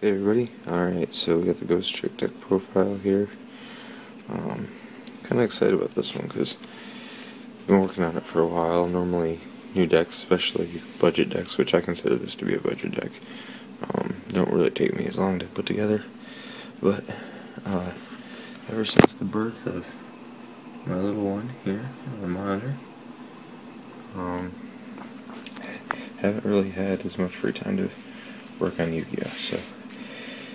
Hey everybody, alright, so we got the Ghostrick deck profile here. Kinda excited about this one because I've been working on it for a while. Normally, new decks, especially budget decks, which I consider this to be a budget deck, don't really take me as long to put together. But, ever since the birth of my little one here on the monitor, haven't really had as much free time to work on Yu-Gi-Oh! So,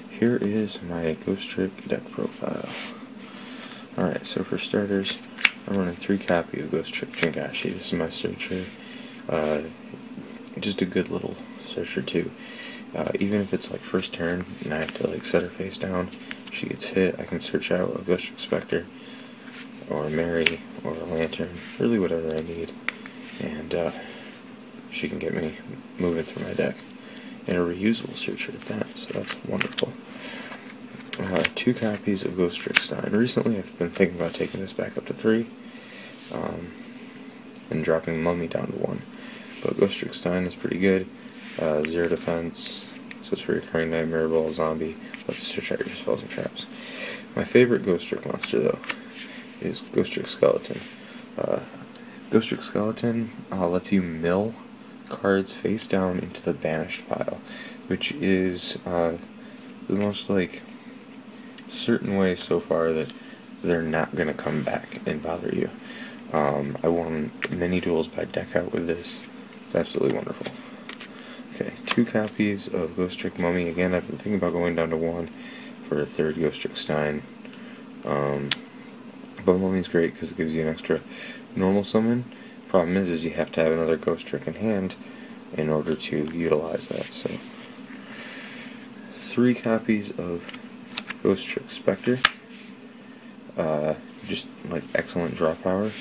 here is my Ghostrick deck profile. Alright, so for starters, I'm running 3 copies of Ghostrick Jingashi. This is my searcher. Just a good little searcher too. Even if it's like first turn and I have to like set her face down, she gets hit, I can search out a Ghostrick Spectre, or a Mary, or a Lantern, really whatever I need, and she can get me moving through my deck. And a reusable searcher at that, so that's wonderful. 2 copies of Ghostrick Stein. Recently I've been thinking about taking this back up to 3, and dropping Mummy down to 1. But Ghostrick Stein is pretty good. 0 defense, so it's for recurring Nightmare Ball, Zombie, lets you search out your spells and traps. My favorite Ghostrick monster, though, is Ghostrick Skeleton. Ghostrick Skeleton lets you mill cards face down into the banished pile, which is the most like certain way so far that they're not going to come back and bother you. I won many duels by deck out with this. It's absolutely wonderful. Okay, 2 copies of Ghostrick Mummy. Again, I've been thinking about going down to 1 for a 3rd Ghostrick Stein. But Mummy's great because it gives you an extra normal summon. Problem is you have to have another Ghostrick in hand in order to utilize that. So, 3 copies of Ghostrick Spectre. Just like excellent draw power.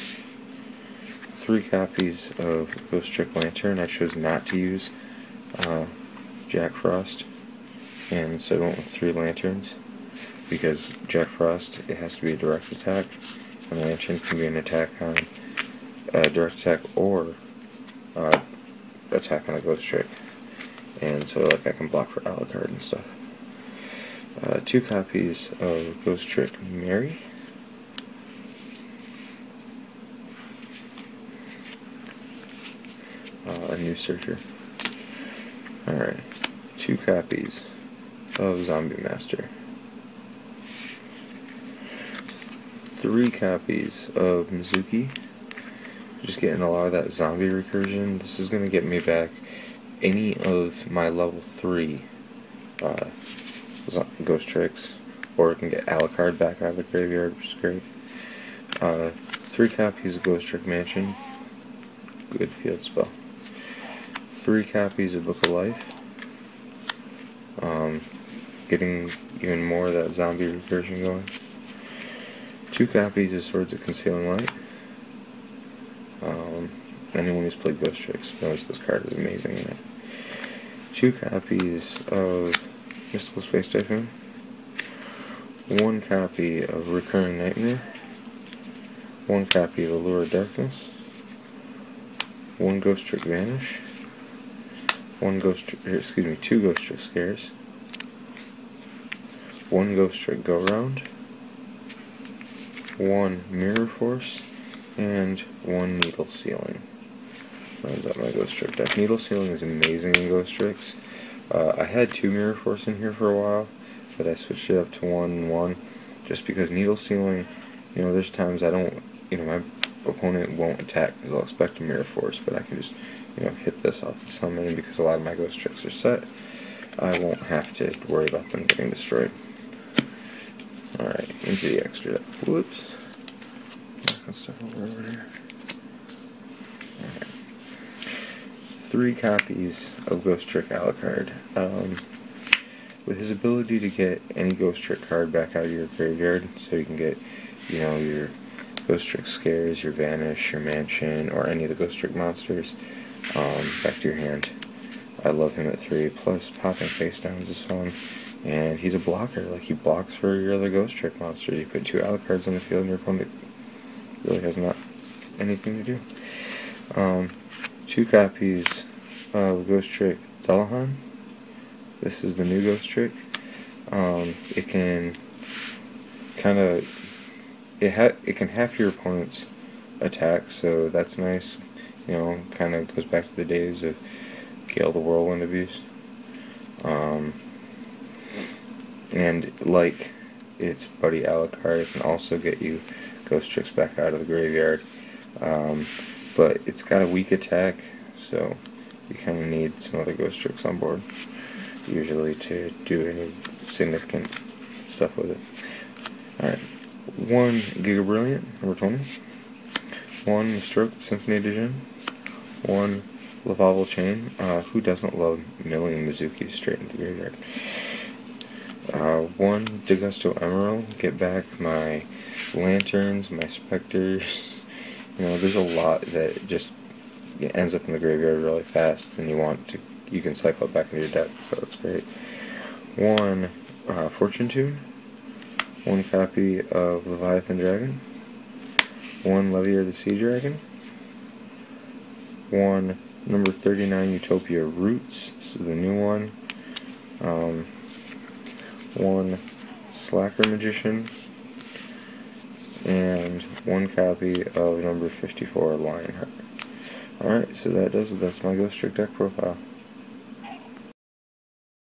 3 copies of Ghostrick Lantern. I chose not to use Jack Frost, and so I went with 3 lanterns because Jack Frost, it has to be a direct attack, and Lantern can be an attack on direct attack or attack on a Ghostrick, and so like I can block for Alucard and stuff. 2 copies of Ghostrick Mary. A new searcher. Alright. 2 copies of Zombie Master. 3 copies of Mizuki. Just getting a lot of that zombie recursion. This is going to get me back any of my level 3 Ghostricks, or it can get Alucard back out of the graveyard, which is great. 3 copies of Ghostrick Mansion. Good field spell. 3 copies of Book of Life. Getting even more of that zombie recursion going. 2 copies of Swords of Concealing Light. Anyone who's played Ghostricks knows this card is amazing in it. 2 copies of Mystical Space Typhoon. 1 copy of Recurring Nightmare. 1 copy of Allure of Darkness. 1 Ghostrick Vanish. 2 Ghostrick Scares. 1 Ghostrick Go Round. 1 Mirror Force. And 1 Needle Sealing. Rounds out my Ghostrick deck. Needle Sealing is amazing in Ghostricks. I had 2 Mirror Force in here for a while, but I switched it up to 1 and 1, just because Needle Sealing, there's times I don't, my opponent won't attack because I'll expect a Mirror Force, but I can just, hit this off the summon, and because a lot of my Ghostricks are set, I won't have to worry about them getting destroyed. Alright, into the extra deck. Whoops. Knocking stuff over here. Alright. 3 copies of Ghostrick Alucard. With his ability to get any Ghostrick card back out of your graveyard, so you can get, your Ghostrick Scares, your Vanish, your Mansion, or any of the Ghostrick monsters back to your hand. I love him at 3. Plus, popping face downs is fun, and he's a blocker. Like, he blocks for your other Ghostrick monsters. You put 2 Alucards on the field, and your opponent really has not anything to do. 2 copies of Ghostrick Dullahan. This is the new Ghostrick. It can kind of it can half your opponent's attack, so that's nice. You know, kind of goes back to the days of Gale the Whirlwind abuse. And like its buddy Alucard, it can also get you Ghostricks back out of the graveyard. But it's got a weak attack, so you kind of need some other Ghostricks on board, usually, to do any significant stuff with it. Alright, 1 Giga Brilliant, number 20. 1 Stroke, Symphony Edition. 1 Lavalval Chain. Who doesn't love milling Mizukis straight into the graveyard? 1 Degusto Emerald. Get back my Lanterns, my Specters. You know, there's a lot that just ends up in the graveyard really fast, and you can cycle it back into your deck, so that's great. 1 Fortune Tune. 1 copy of Leviathan Dragon. 1 Levier the Sea Dragon. 1 number 39 Utopia Roots. This is the new one. 1 Slacker Magician. And 1 copy of number 54 Lionheart. Alright, so that does it. That's my Ghostrick deck profile.